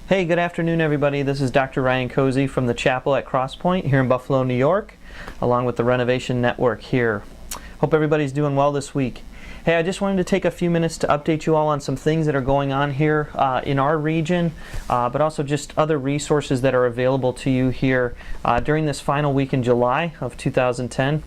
Hey, good afternoon, everybody. This is Dr. Ryan Cozy from the chapel at Crosspoint here in Buffalo, New York, along with the Renovation Network here. Hope everybody's doing well this week. Hey, I just wanted to take a few minutes to update you all on some things that are going on here in our region, but also just other resources that are available to you here during this final week in July of 2010.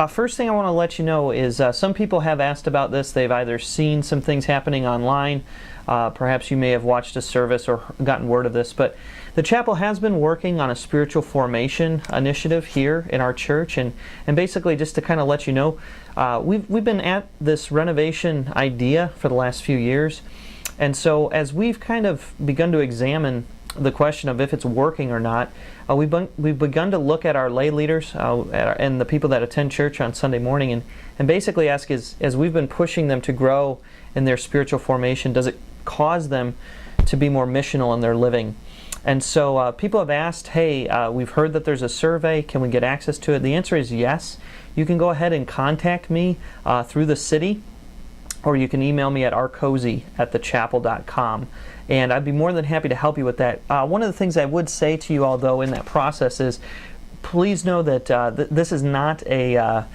First thing I want to let you know is some people have asked about this. They've either seen some things happening online, perhaps you may have watched a service or gotten word of this, but the chapel has been working on a spiritual formation initiative here in our church, and basically just to kind of let you know, we've been at this renovation idea for the last few years, and so as we've kind of begun to examine the question of if it's working or not, we've begun to look at our lay leaders and the people that attend church on Sunday morning and basically ask, as we've been pushing them to grow in their spiritual formation, does it cause them to be more missional in their living? And so people have asked, hey, we've heard that there's a survey, can we get access to it? The answer is yes. You can go ahead and contact me through the city, or you can email me at rcozy@thechapel.com. And I'd be more than happy to help you with that. One of the things I would say to you all, though, in that process is, please know that this is not an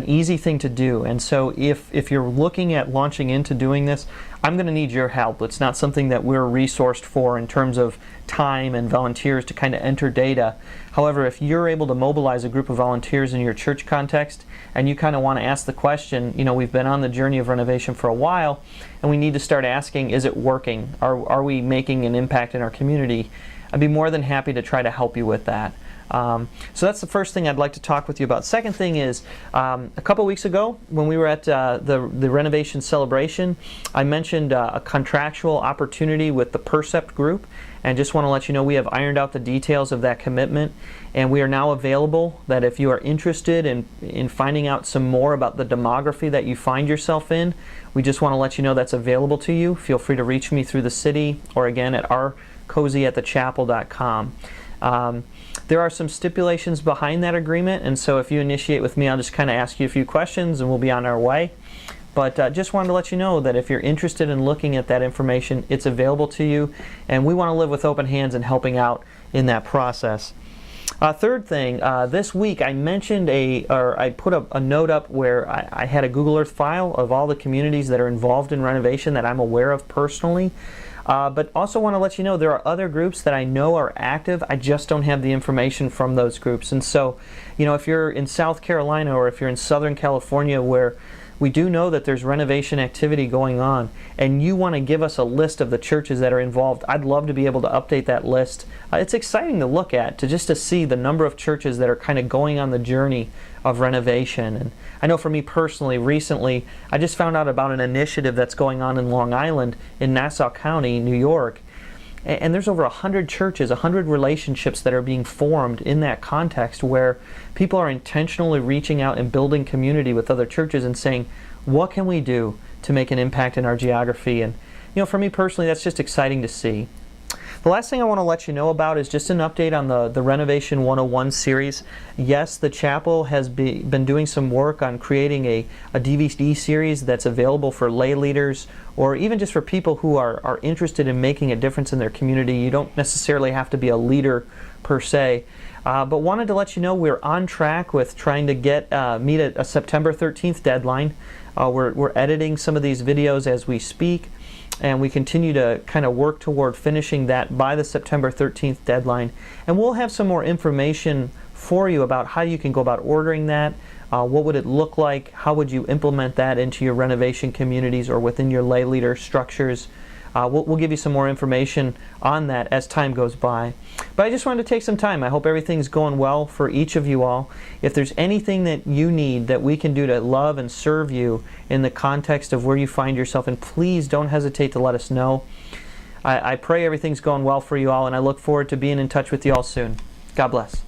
easy thing to do. And so if you're looking at launching into doing this, I'm going to need your help. It's not something that we're resourced for in terms of time and volunteers to kind of enter data. However, if you're able to mobilize a group of volunteers in your church context and you kind of want to ask the question, you know, we've been on the journey of renovation for a while and we need to start asking, is it working? Are we making an impact in our community? I'd be more than happy to try to help you with that. So that's the first thing I'd like to talk with you about. Second thing is, a couple weeks ago when we were at the renovation celebration, I mentioned a contractual opportunity with the Percept Group, and just want to let you know we have ironed out the details of that commitment, and we are now available that if you are interested in finding out some more about the demography that you find yourself in, we just want to let you know that's available to you. Feel free to reach me through the city or again at rcozy@thechapel.com. There are some stipulations behind that agreement, and so if you initiate with me, I'll just kind of ask you a few questions and we'll be on our way. But just wanted to let you know that if you're interested in looking at that information, it's available to you, and we want to live with open hands and helping out in that process. Third thing, this week I mentioned I put a note up where I had a Google Earth file of all the communities that are involved in renovation that I'm aware of personally. But also want to let you know there are other groups that I know are active. I just don't have the information from those groups. And so, you know, if you're in South Carolina or if you're in Southern California where we do know that there's renovation activity going on and you want to give us a list of the churches that are involved, I'd love to be able to update that list. It's exciting to look at, just to see the number of churches that are kind of going on the journey of renovation. And I know for me personally, recently, I just found out about an initiative that's going on in Long Island in Nassau County, New York. And there's over 100 churches, 100 relationships that are being formed in that context where people are intentionally reaching out and building community with other churches and saying, what can we do to make an impact in our geography? And you know, for me personally, that's just exciting to see. The last thing I want to let you know about is just an update on the Renovation 101 series. Yes, the chapel has been doing some work on creating a DVD series that's available for lay leaders or even just for people who are interested in making a difference in their community. You don't necessarily have to be a leader per se. But wanted to let you know we're on track with trying to meet a September 13th deadline. We're editing some of these videos as we speak, and we continue to kind of work toward finishing that by the September 13th deadline. And we'll have some more information for you about how you can go about ordering that. What would it look like? How would you implement that into your renovation communities or within your lay leader structures? We'll give you some more information on that as time goes by. But I just wanted to take some time. I hope everything's going well for each of you all. If there's anything that you need that we can do to love and serve you in the context of where you find yourself, and please don't hesitate to let us know. I pray everything's going well for you all, and I look forward to being in touch with you all soon. God bless.